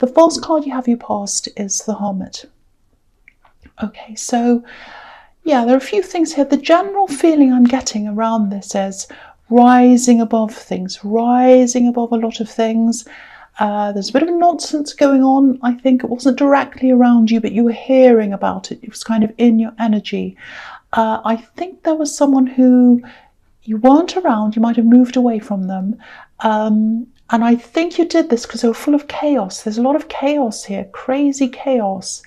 The false card you have your past is the Hermit. Okay, so yeah, there are a few things here. The general feeling I'm getting around this is rising above things, rising above a lot of things. There's a bit of nonsense going on. I think it wasn't directly around you, but you were hearing about it. It was kind of in your energy. I think there was someone who you weren't around. You might have moved away from them. And I think you did this because they were full of chaos. There's a lot of chaos here, crazy chaos.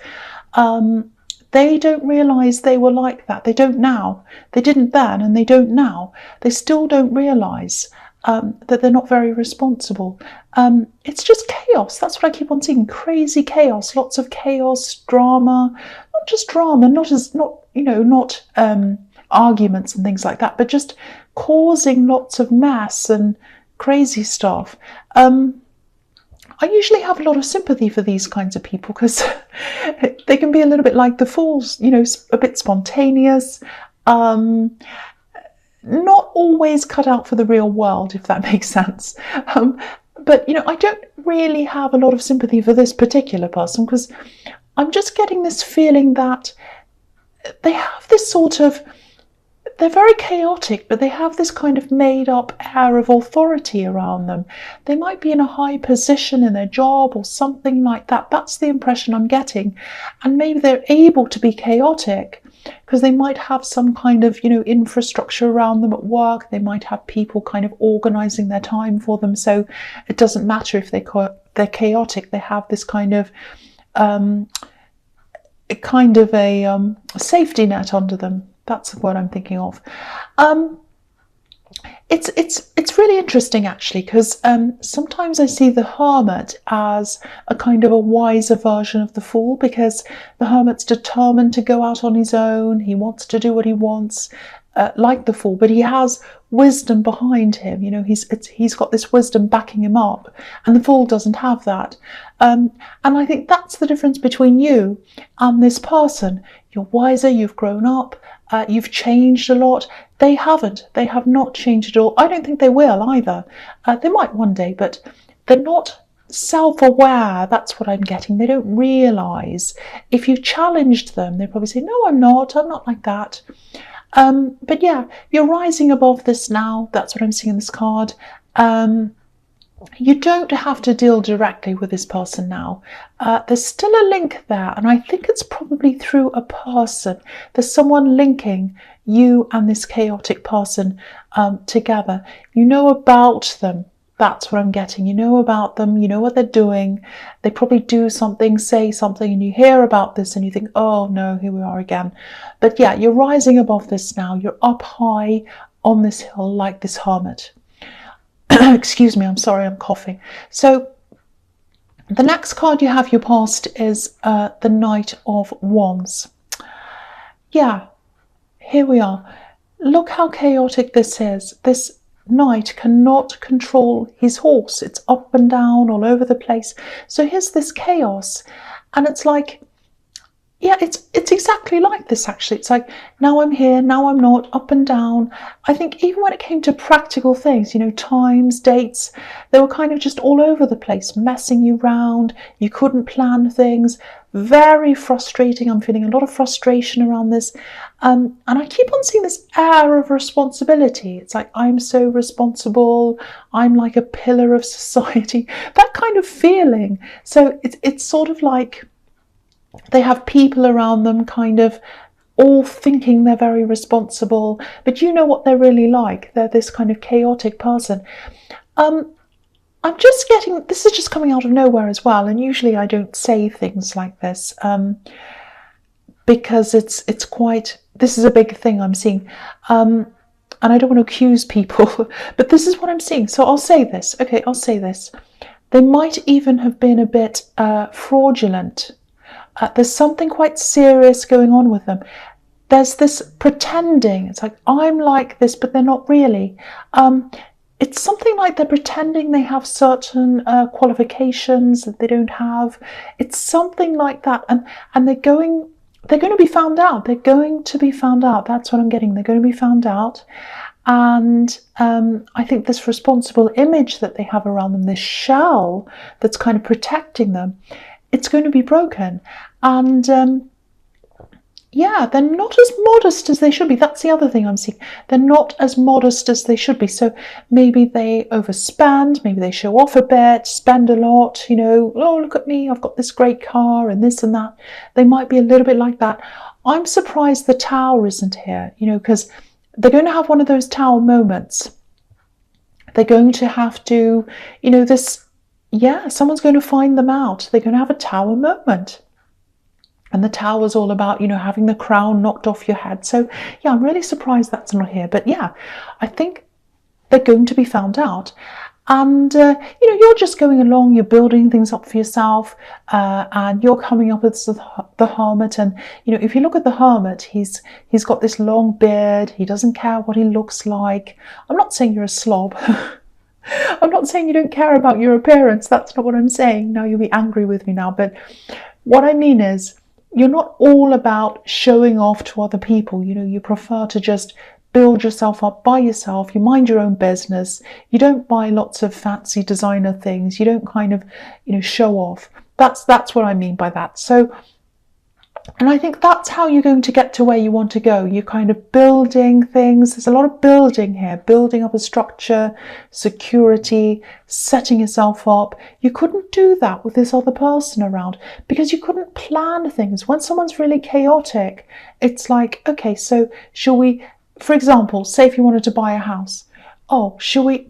They don't realise they were like that. They don't now. They didn't then, and they don't now. They still don't realise that they're not very responsible. It's just chaos. That's what I keep on seeing. Crazy chaos. Lots of chaos, drama. Not just drama. Not arguments and things like that, but just causing lots of mess and crazy stuff. I usually have a lot of sympathy for these kinds of people because they can be a little bit like the Fools, a bit spontaneous, not always cut out for the real world, if that makes sense. But, I don't really have a lot of sympathy for this particular person because I'm just getting this feeling that they have this sort of, they're very chaotic, but they have this kind of made up air of authority around them. They might be in a high position in their job or something like that. That's the impression I'm getting. And maybe they're able to be chaotic because they might have some kind of, infrastructure around them at work. They might have people kind of organizing their time for them. So it doesn't matter if they're chaotic. They have this kind of a safety net under them. That's the word I'm thinking of. It's really interesting actually, because sometimes I see the Hermit as a kind of a wiser version of the Fool, because the Hermit's determined to go out on his own. He wants to do what he wants, like the Fool, but he has wisdom behind him. He's got this wisdom backing him up, and the Fool doesn't have that. And I think that's the difference between you and this person. You're wiser, you've grown up, you've changed a lot. They haven't. They have not changed at all. I don't think they will either. They might one day, but they're not self-aware. That's what I'm getting. They don't realise. If you challenged them, they'd probably say, no, I'm not like that. But yeah, you're rising above this now. That's what I'm seeing in this card. You don't have to deal directly with this person now. There's still a link there, and I think it's probably through a person. There's someone linking you and this chaotic person together. You know about them. That's what I'm getting. You know about them. You know what they're doing. They probably do something, say something, and you hear about this and you think, oh no, here we are again. But yeah, you're rising above this now. You're up high on this hill like this Hermit. Excuse me, I'm sorry, I'm coughing. So the next card you have your past is the Knight of Wands. Yeah, here we are. Look how chaotic this is. This knight cannot control his horse. It's up and down all over the place. So here's this chaos, and it's like, yeah, it's exactly like this actually. It's like, now I'm here, now I'm not, up and down. I think even when it came to practical things, times, dates, they were kind of just all over the place, messing you round. You couldn't plan things. Very frustrating. I'm feeling a lot of frustration around this. And I keep on seeing this air of responsibility. It's like, I'm so responsible. I'm like a pillar of society. That kind of feeling. So it's sort of like, they have people around them kind of all thinking they're very responsible, but you know what they're really like. They're this kind of chaotic person. I'm just getting, this is just coming out of nowhere as well, and usually I don't say things like this because it's quite, this is a big thing I'm seeing. And I don't want to accuse people, but this is what I'm seeing. So I'll say this. Okay, I'll say this. They might even have been a bit fraudulent. There's something quite serious going on with them. There's this pretending. It's like, I'm like this, but they're not really. It's something like they're pretending they have certain qualifications that they don't have. It's something like that. And they're going to be found out. They're going to be found out. That's what I'm getting. They're going to be found out. And I think this responsible image that they have around them, this shell that's kind of protecting them, it's going to be broken. And yeah, they're not as modest as they should be. That's the other thing I'm seeing. They're not as modest as they should be. So maybe they overspend, maybe they show off a bit, spend a lot, you know, oh, look at me, I've got this great car and this and that. They might be a little bit like that. I'm surprised the Tower isn't here, you know, because they're going to have one of those Tower moments. They're going to have to, you know, someone's going to find them out. They're going to have a Tower moment. And the Tower's all about, you know, having the crown knocked off your head. So, yeah, I'm really surprised that's not here. But, yeah, I think they're going to be found out. And, you know, you're just going along, you're building things up for yourself, and you're coming up with the Hermit. And, you know, if you look at the Hermit, he's got this long beard. He doesn't care what he looks like. I'm not saying you're a slob. I'm not saying you don't care about your appearance. That's not what I'm saying. Now you'll be angry with me now. But what I mean is, you're not all about showing off to other people. You know, you prefer to just build yourself up by yourself. You mind your own business. You don't buy lots of fancy designer things. You don't kind of, you know, show off. That's what I mean by that. So, and I think that's how you're going to get to where you want to go. You're kind of building things. There's a lot of building here, building up a structure, security, setting yourself up. You couldn't do that with this other person around because you couldn't plan things. When someone's really chaotic, it's like, okay, so shall we, for example, say if you wanted to buy a house, oh, shall we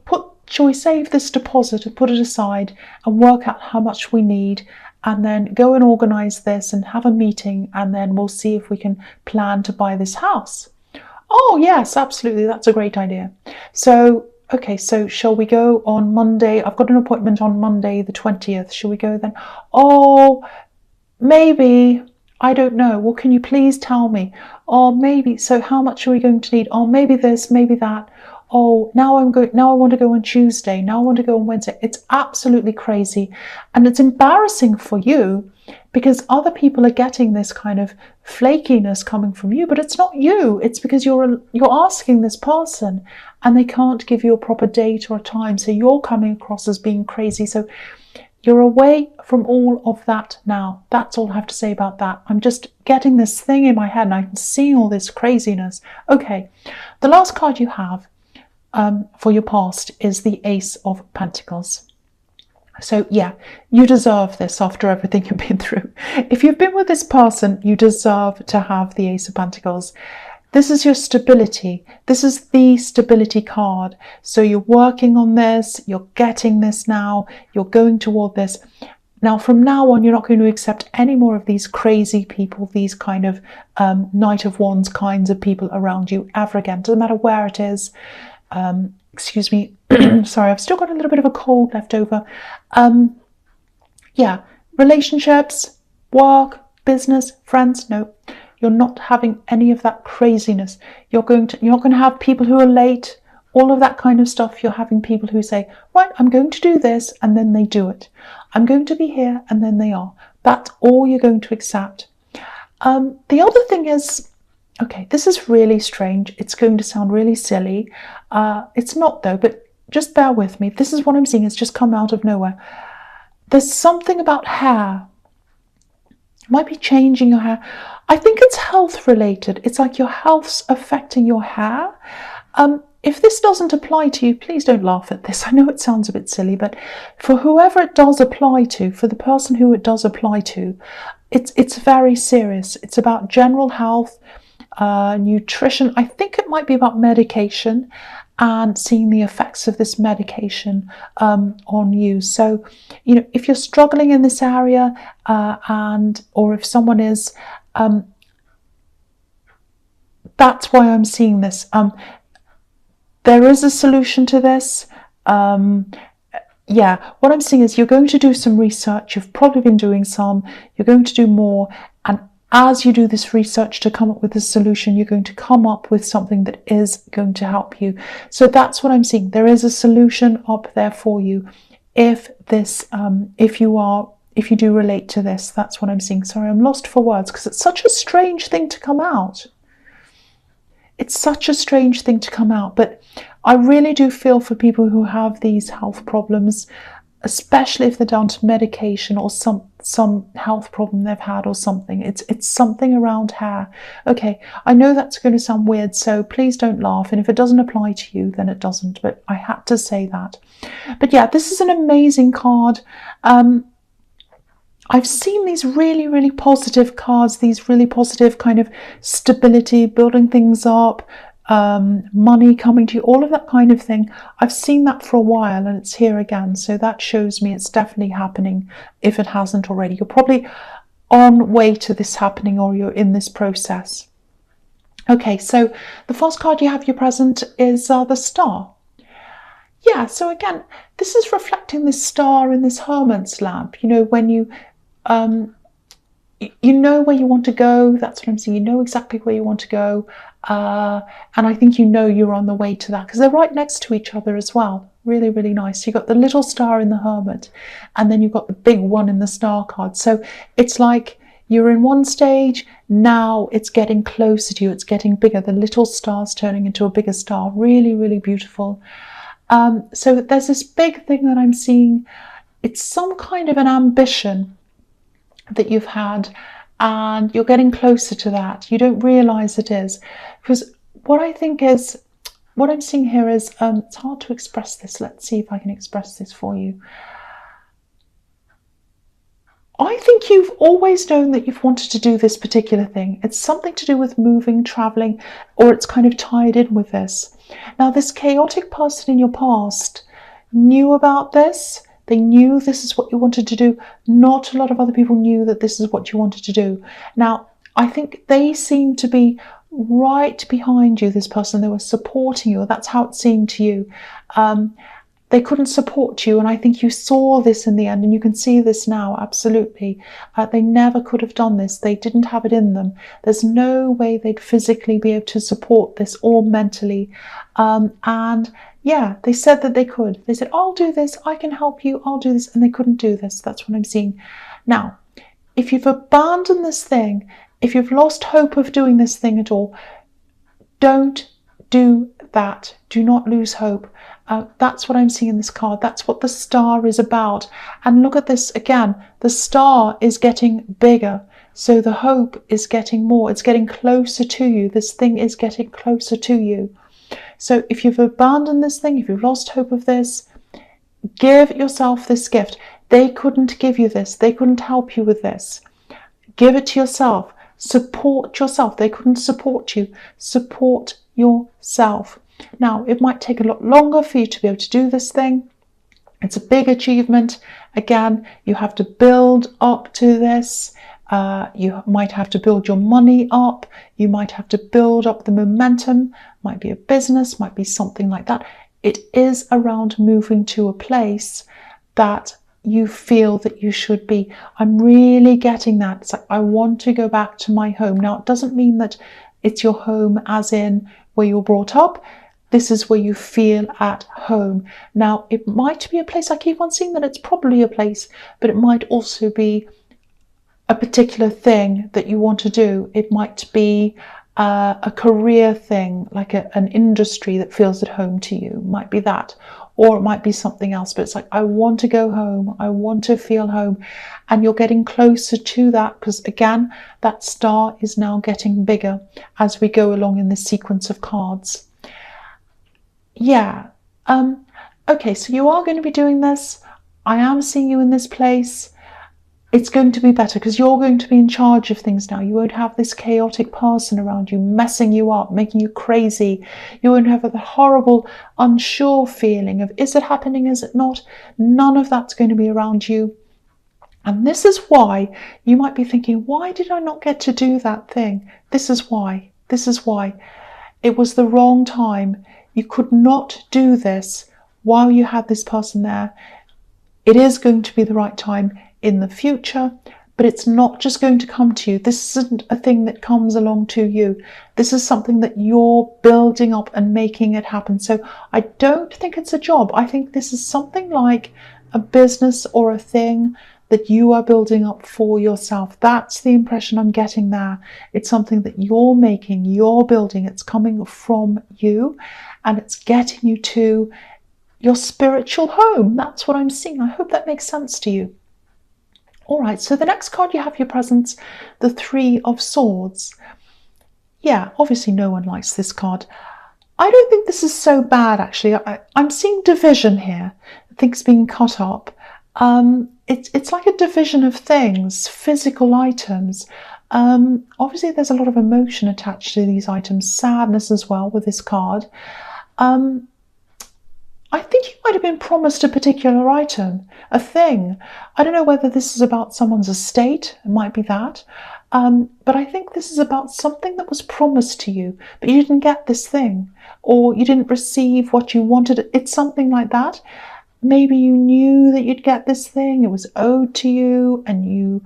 save this deposit and put it aside and work out how much we need, and then go and organise this and have a meeting, and then we'll see if we can plan to buy this house. Oh, yes, absolutely, that's a great idea. So, okay, so shall we go on Monday? I've got an appointment on Monday the 20th. Shall we go then? Oh, maybe. I don't know. Well, can you please tell me? Oh, maybe. So how much are we going to need? Oh, maybe this, maybe that. Oh, now I want to go on Tuesday. Now I want to go on Wednesday. It's absolutely crazy. And it's embarrassing for you because other people are getting this kind of flakiness coming from you, but it's not you. It's because you're asking this person and they can't give you a proper date or a time. So you're coming across as being crazy. So you're away from all of that now. That's all I have to say about that. I'm just getting this thing in my head and I'm seeing all this craziness. Okay, the last card you have for your past is the Ace of Pentacles. So yeah, you deserve this after everything you've been through. If you've been with this person, you deserve to have the Ace of Pentacles. This is your stability. This is the stability card. So you're working on this, you're getting this now, you're going toward this. Now, from now on, you're not going to accept any more of these crazy people, these kind of Knight of Wands kinds of people around you ever again. Doesn't matter where it is. Excuse me, sorry, I've still got a little bit of a cold left over. Yeah, relationships, work, business, friends, no, you're not having any of that craziness. You're not going to have people who are late, all of that kind of stuff. You're having people who say, right, I'm going to do this, and then they do it. I'm going to be here, and then they are. That's all you're going to accept. The other thing is, okay, this is really strange. It's going to sound really silly. It's not though, but just bear with me. This is what I'm seeing. It's just come out of nowhere. There's something about hair. It might be changing your hair. I think it's health related. It's like your health's affecting your hair. If this doesn't apply to you, please don't laugh at this. I know it sounds a bit silly, but for whoever it does apply to, for the person who it does apply to, it's very serious. It's about general health, nutrition. I think it might be about medication and seeing the effects of this medication on you. So, you know, if you're struggling in this area or if someone is, that's why I'm seeing this. There is a solution to this. Yeah, what I'm seeing is you're going to do some research. You've probably been doing some. You're going to do more. And as you do this research to come up with a solution, you're going to come up with something that is going to help you. So that's what I'm seeing. There is a solution up there for you. If you do relate to this, that's what I'm seeing. Sorry, I'm lost for words because it's such a strange thing to come out. it's such a strange thing to come out, but I really do feel for people who have these health problems, especially if they're down to medication or some health problem they've had or something. It's something around hair. Okay, I know that's going to sound weird, so please don't laugh. And if it doesn't apply to you, then it doesn't. But I had to say that. But yeah, this is an amazing card. I've seen these really, really positive cards, these really positive kind of stability, building things up, money coming to you, all of that kind of thing. I've seen that for a while and it's here again. So that shows me it's definitely happening if it hasn't already. You're probably on way to this happening or you're in this process. Okay, so the first card you have your present is the Star. Yeah, so again, this is reflecting this star in this hermit's lamp. You know, when you know where you want to go. That's what I'm saying. You know exactly where you want to go. And I think you know you're on the way to that because they're right next to each other as well. Really, really nice. You've got the little star in the Hermit and then you've got the big one in the Star card. So it's like you're in one stage, now it's getting closer to you. It's getting bigger. The little star's turning into a bigger star. Really, really beautiful. So there's this big thing that I'm seeing. It's some kind of an ambition that you've had and you're getting closer to that. You don't realize it is, because what I think is, what I'm seeing here is, it's hard to express this. Let's see if I can express this for you. I think you've always known that you've wanted to do this particular thing. It's something to do with moving, traveling, or it's kind of tied in with this. Now, this chaotic person in your past knew about this. They knew this is what you wanted to do. Not a lot of other people knew that this is what you wanted to do. Now, I think they seem to be right behind you, this person. They were supporting you. That's how it seemed to you. They couldn't support you, and I think you saw this in the end, and you can see this now, absolutely. They never could have done this. They didn't have it in them. There's no way they'd physically be able to support this or mentally. And yeah, they said that they could. They said, I'll do this, I can help you, I'll do this, and they couldn't do this. That's what I'm seeing. Now, if you've abandoned this thing, if you've lost hope of doing this thing at all, don't do that. Do not lose hope. That's what I'm seeing in this card. That's what the Star is about. And look at this again. The Star is getting bigger. So the hope is getting more. It's getting closer to you. This thing is getting closer to you. So if you've abandoned this thing, if you've lost hope of this, give yourself this gift. They couldn't give you this. They couldn't help you with this. Give it to yourself. Support yourself. They couldn't support you. Support yourself. Now, it might take a lot longer for you to be able to do this thing. It's a big achievement. Again, you have to build up to this. You might have to build your money up. You might have to build up the momentum. Might be a business, might be something like that. It is around moving to a place that you feel that you should be. I'm really getting that. It's like, I want to go back to my home. Now, it doesn't mean that it's your home as in where you're brought up. This is where you feel at home. Now, it might be a place, I keep on seeing that it's probably a place, but it might also be a particular thing that you want to do. It might be a career thing, like an industry that feels at home to you. It might be that, or it might be something else, but it's like, I want to go home. I want to feel home. And you're getting closer to that because, again, that Star is now getting bigger as we go along in this sequence of cards. Yeah. Okay, so you are going to be doing this. I am seeing you in this place. It's going to be better because you're going to be in charge of things now. You won't have this chaotic person around you messing you up, making you crazy. You won't have the horrible, unsure feeling of, is it happening, is it not? None of that's going to be around you. And this is why you might be thinking, why did I not get to do that thing? This is why. This is why. It was the wrong time. You could not do this while you had this person there. It is going to be the right time in the future, but it's not just going to come to you. This isn't a thing that comes along to you. This is something that you're building up and making it happen. So I don't think it's a job. I think this is something like a business or a thing that you are building up for yourself. That's the impression I'm getting there. It's something that you're making, you're building. It's coming from you, and it's getting you to your spiritual home. That's what I'm seeing. I hope that makes sense to you. All right, so the next card you have your presence, the Three of Swords. Yeah, obviously no one likes this card. I don't think this is so bad, actually. I'm seeing division here, things being cut up. It's like a division of things, physical items. Obviously, there's a lot of emotion attached to these items, sadness as well with this card. I think you might have been promised a particular item, a thing. I don't know whether this is about someone's estate, it might be that. But I think this is about something that was promised to you, but you didn't get this thing, or you didn't receive what you wanted. It's something like that. Maybe you knew that you'd get this thing, it was owed to you, and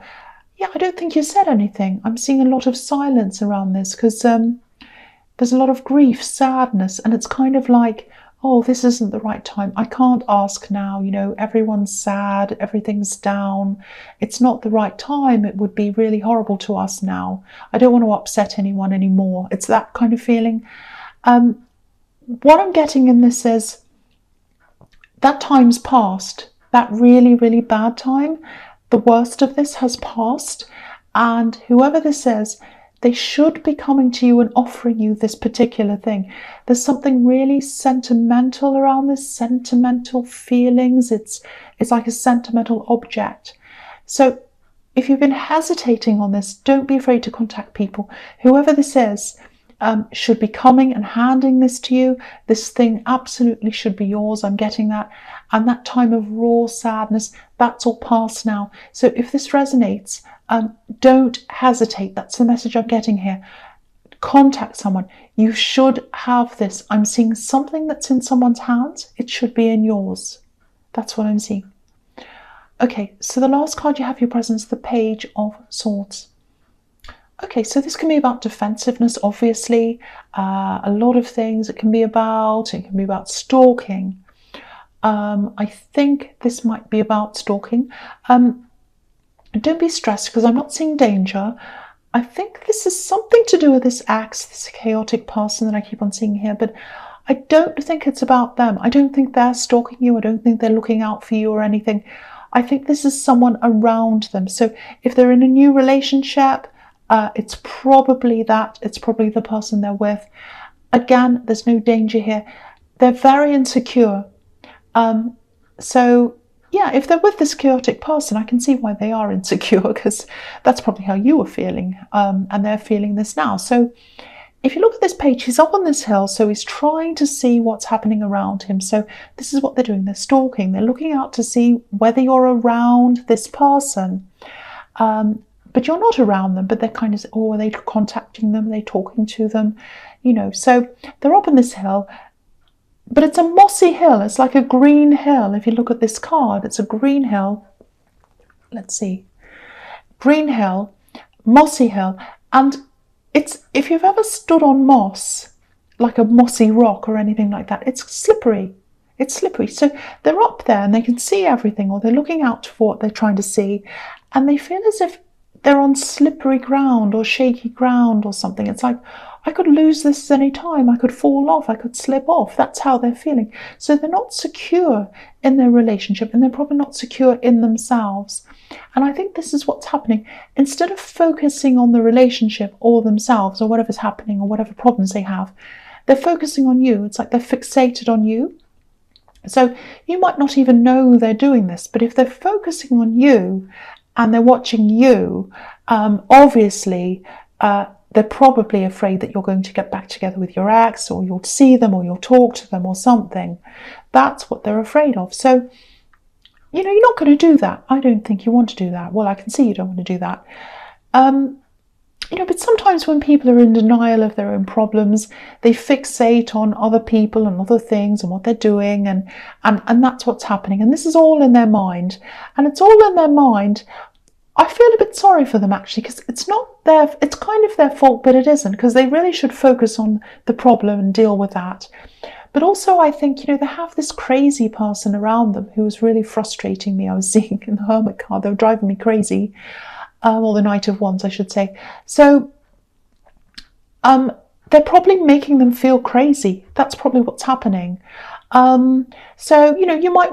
I don't think you said anything. I'm seeing a lot of silence around this because there's a lot of grief, sadness, and it's kind of like, oh, this isn't the right time. I can't ask now, everyone's sad, everything's down. It's not the right time. It would be really horrible to us now. I don't want to upset anyone anymore. It's that kind of feeling. What I'm getting in this is that time's passed. That really, really bad time, the worst of this has passed. And whoever this is, they should be coming to you and offering you this particular thing. There's something really sentimental around this, sentimental feelings. It's like a sentimental object. So if you've been hesitating on this, don't be afraid to contact people. Whoever this is should be coming and handing this to you. This thing absolutely should be yours. I'm getting that. And that time of raw sadness, that's all past now. So if this resonates, don't hesitate. That's the message I'm getting here. Contact someone. You should have this. I'm seeing something that's in someone's hands. It should be in yours. That's what I'm seeing. Okay, so the last card you have your presence, the Page of Swords. Okay, so this can be about defensiveness, obviously. A lot of things it can be about. It can be about stalking. I think this might be about stalking. Don't be stressed because I'm not seeing danger. I think this is something to do with this ex, this chaotic person that I keep on seeing here, but I don't think it's about them. I don't think they're stalking you. I don't think they're looking out for you or anything. I think this is someone around them. So if they're in a new relationship, it's probably that. It's probably the person they're with. Again, there's no danger here. They're very insecure. So yeah, if they're with this chaotic person, I can see why they are insecure, because that's probably how you were feeling, and they're feeling this now. So if you look at this page, he's up on this hill, so he's trying to see what's happening around him. So this is what they're doing. They're stalking. They're looking out to see whether you're around this person. But you're not around them, but they're kind of, oh, are they contacting them? Are they talking to them? So they're up on this hill. But it's a mossy hill. It's like a green hill. If you look at this card, it's a green hill. Let's see. Green hill, mossy hill. And it's, if you've ever stood on moss, like a mossy rock or anything like that, it's slippery. It's slippery. So they're up there and they can see everything, or they're looking out for what they're trying to see. And they feel as if they're on slippery ground or shaky ground or something. It's like, I could lose this any time. I could fall off. I could slip off. That's how they're feeling. So they're not secure in their relationship, and they're probably not secure in themselves. And I think this is what's happening. Instead of focusing on the relationship or themselves or whatever's happening or whatever problems they have, they're focusing on you. It's like they're fixated on you. So you might not even know they're doing this, but if they're focusing on you and they're watching you, obviously, they're probably afraid that you're going to get back together with your ex, or you'll see them, or you'll talk to them or something. That's what they're afraid of. So, you're not going to do that. I don't think you want to do that. Well, I can see you don't want to do that. But sometimes when people are in denial of their own problems, they fixate on other people and other things and what they're doing, and that's what's happening. And this is all in their mind. And it's all in their mind. I feel a bit sorry for them, actually, because it's kind of their fault, but it isn't, because they really should focus on the problem and deal with that. But also I think, they have this crazy person around them who was really frustrating me. I was seeing in the Hermit card, they were driving me crazy, or the Knight of Wands, I should say. So they're probably making them feel crazy. That's probably what's happening. So, you might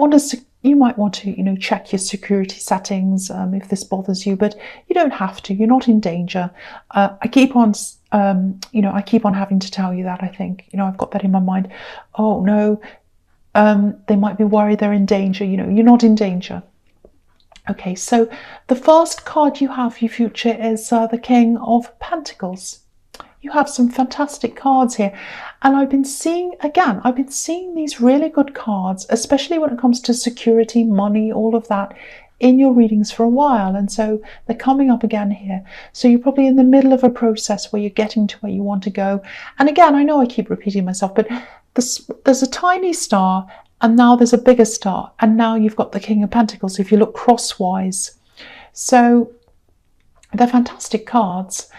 want to check your security settings if this bothers you, but you don't have to. You're not in danger. I keep on having to tell you that. I think, I've got that in my mind. Oh no, they might be worried they're in danger. You're not in danger. Okay, so the first card you have for your future is the King of Pentacles. You have some fantastic cards here, and I've been seeing these really good cards, especially when it comes to security, money, all of that, in your readings for a while, and so they're coming up again here. So you're probably in the middle of a process where you're getting to where you want to go. And again, I know I keep repeating myself, but there's a tiny star, and now there's a bigger star, and now you've got the King of Pentacles if you look crosswise. So they're fantastic cards.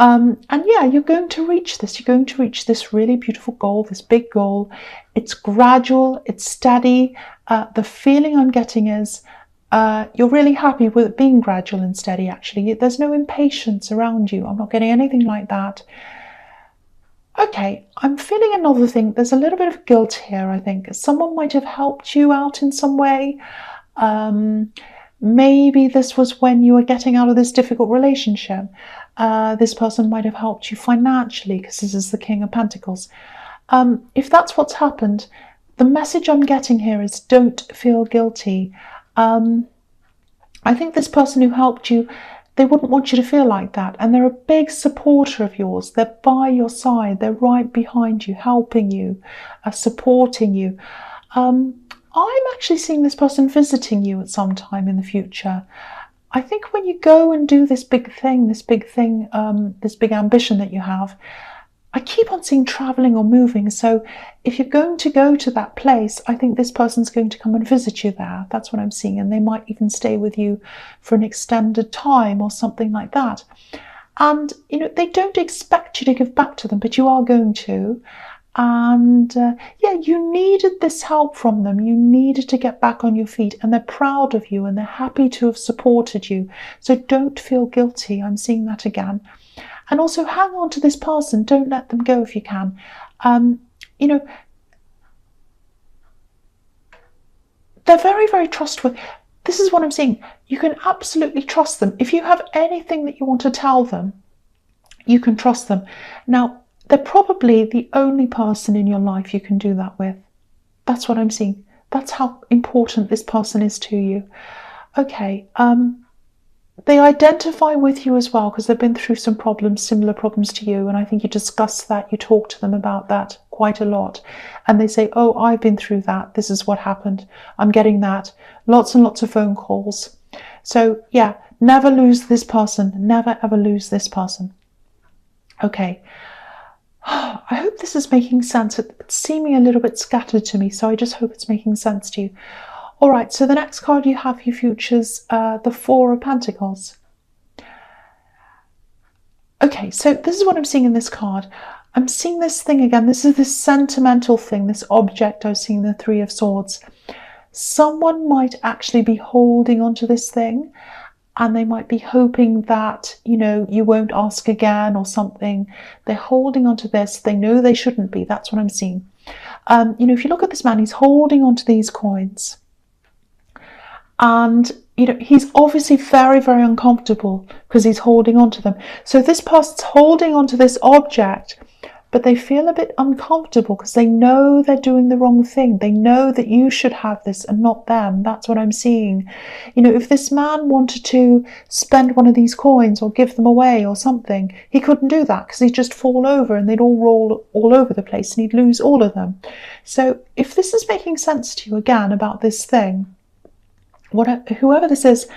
And yeah, you're going to reach this. You're going to reach this really beautiful goal, this big goal. It's gradual, it's steady. The feeling I'm getting is you're really happy with it being gradual and steady, actually. There's no impatience around you. I'm not getting anything like that. Okay, I'm feeling another thing. There's a little bit of guilt here, I think. Someone might have helped you out in some way. Maybe this was when you were getting out of this difficult relationship. This person might have helped you financially, because this is the King of Pentacles. If that's what's happened, the message I'm getting here is don't feel guilty. I think this person who helped you, they wouldn't want you to feel like that. And they're a big supporter of yours. They're by your side. They're right behind you, helping you, supporting you. I'm actually seeing this person visiting you at some time in the future. I think when you go and do this big thing, this big ambition that you have, I keep on seeing traveling or moving. So if you're going to go to that place, I think this person's going to come and visit you there. That's what I'm seeing. And they might even stay with you for an extended time or something like that. And, they don't expect you to give back to them, but you are going to. And yeah, you needed this help from them. You needed to get back on your feet, and they're proud of you and they're happy to have supported you. So don't feel guilty. I'm seeing that again. And also hang on to this person. Don't let them go if you can. They're very, very trustworthy. This is what I'm seeing. You can absolutely trust them. If you have anything that you want to tell them, you can trust them. Now, they're probably the only person in your life you can do that with. That's what I'm seeing. That's how important this person is to you. Okay, they identify with you as well because they've been through some problems, similar problems to you. And I think you discuss that, you talk to them about that quite a lot. And they say, oh, I've been through that. This is what happened. I'm getting that. Lots and lots of phone calls. So yeah, never lose this person. Never, ever lose this person. Okay. I hope this is making sense. It's seeming a little bit scattered to me, so I just hope it's making sense to you. All right, so the next card you have, your futures, the Four of Pentacles. Okay, so this is what I'm seeing in this card. I'm seeing this thing again. This is this sentimental thing, this object. I was seeing the Three of Swords. Someone might actually be holding onto this thing, and they might be hoping that, you won't ask again or something. They're holding onto this. They know they shouldn't be. That's what I'm seeing. If you look at this man, he's holding onto these coins. And, he's obviously very, very uncomfortable because he's holding onto them. So this person's holding onto this object, but they feel a bit uncomfortable because they know they're doing the wrong thing. They know that you should have this and not them. That's what I'm seeing. If this man wanted to spend one of these coins or give them away or something, he couldn't do that because he'd just fall over and they'd all roll all over the place and he'd lose all of them. So if this is making sense to you again about this thing, whoever this is,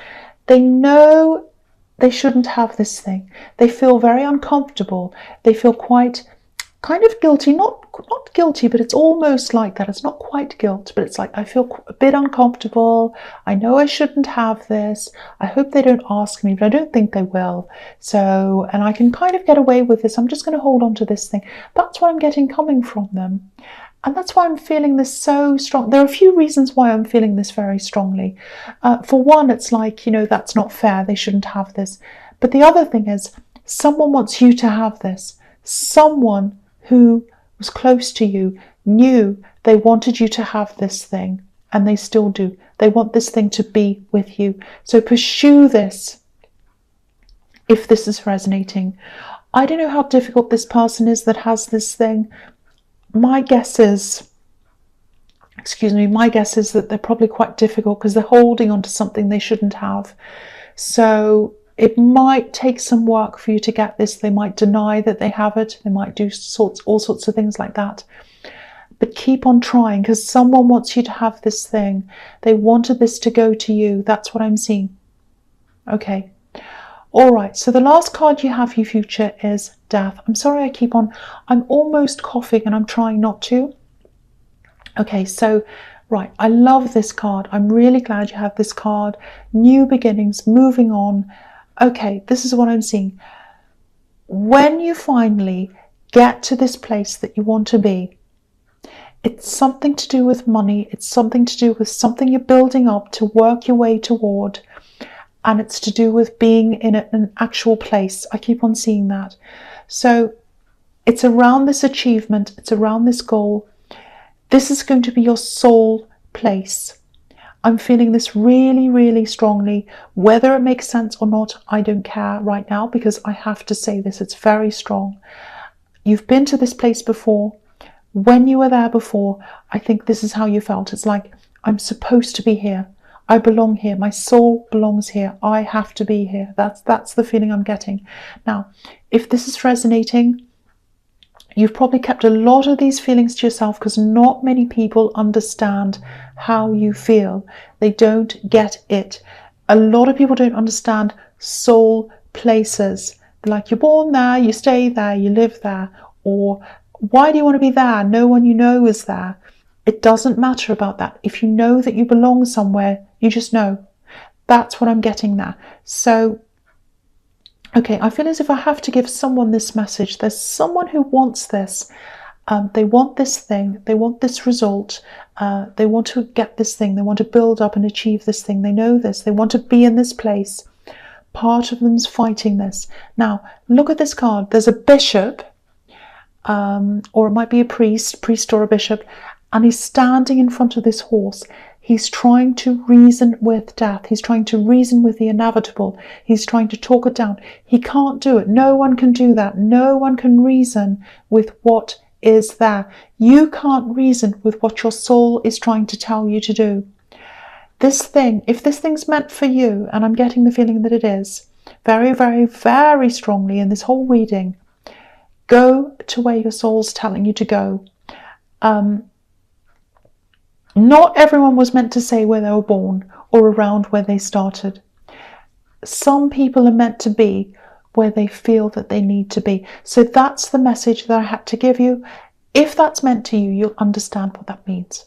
they know they shouldn't have this thing. They feel very uncomfortable. They feel kind of guilty, not guilty, but it's almost like that. It's not quite guilt, but it's like, I feel a bit uncomfortable. I know I shouldn't have this. I hope they don't ask me, but I don't think they will. So, and I can kind of get away with this. I'm just going to hold on to this thing. That's what I'm getting coming from them. And that's why I'm feeling this so strong. There are a few reasons why I'm feeling this very strongly. For one, it's like, that's not fair. They shouldn't have this. But the other thing is, someone wants you to have this. Someone who was close to you knew they wanted you to have this thing, and they still do. They want this thing to be with you. So pursue this if this is resonating. I don't know how difficult this person is that has this thing. My guess is that they're probably quite difficult because they're holding on to something they shouldn't have. So it might take some work for you to get this. They might deny that they have it. They might do all sorts of things like that. But keep on trying, because someone wants you to have this thing. They wanted this to go to you. That's what I'm seeing. Okay. All right, so the last card you have for your future is Death. I'm sorry I'm almost coughing and I'm trying not to. Okay, so, right, I love this card. I'm really glad you have this card. New beginnings, moving on. Okay, this is what I'm seeing. When you finally get to this place that you want to be, it's something to do with money. It's something to do with something you're building up to work your way toward. And it's to do with being in an actual place. I keep on seeing that. So it's around this achievement. It's around this goal. This is going to be your soul place. I'm feeling this really, really strongly. Whether it makes sense or not, I don't care right now, because I have to say this. It's very strong. You've been to this place before. When you were there before, I think this is how you felt. It's like, I'm supposed to be here. I belong here. My soul belongs here. I have to be here. That's the feeling I'm getting. Now, if this is resonating, you've probably kept a lot of these feelings to yourself, because not many people understand how you feel. They don't get it. A lot of people don't understand soul places. They're like, you're born there, you stay there, you live there. Or, why do you want to be there? No one you know is there. It doesn't matter about that. If you know that you belong somewhere, you just know. That's what I'm getting there. So, okay, I feel as if I have to give someone this message. There's someone who wants this. They want this thing. They want this result. They want to get this thing. They want to build up and achieve this thing. They know this. They want to be in this place. Part of them's fighting this. Now, look at this card. There's a bishop, or it might be a priest or a bishop, and he's standing in front of this horse. He's trying to reason with death. He's trying to reason with the inevitable. He's trying to talk it down. He can't do it. No one can do that. No one can reason with what is there. You can't reason with what your soul is trying to tell you to do. This thing, if this thing's meant for you, and I'm getting the feeling that it is, very, very, very strongly in this whole reading, go to where your soul's telling you to go. Not everyone was meant to say where they were born or around where they started. Some people are meant to be where they feel that they need to be. So that's the message that I had to give you. If that's meant to you, you'll understand what that means.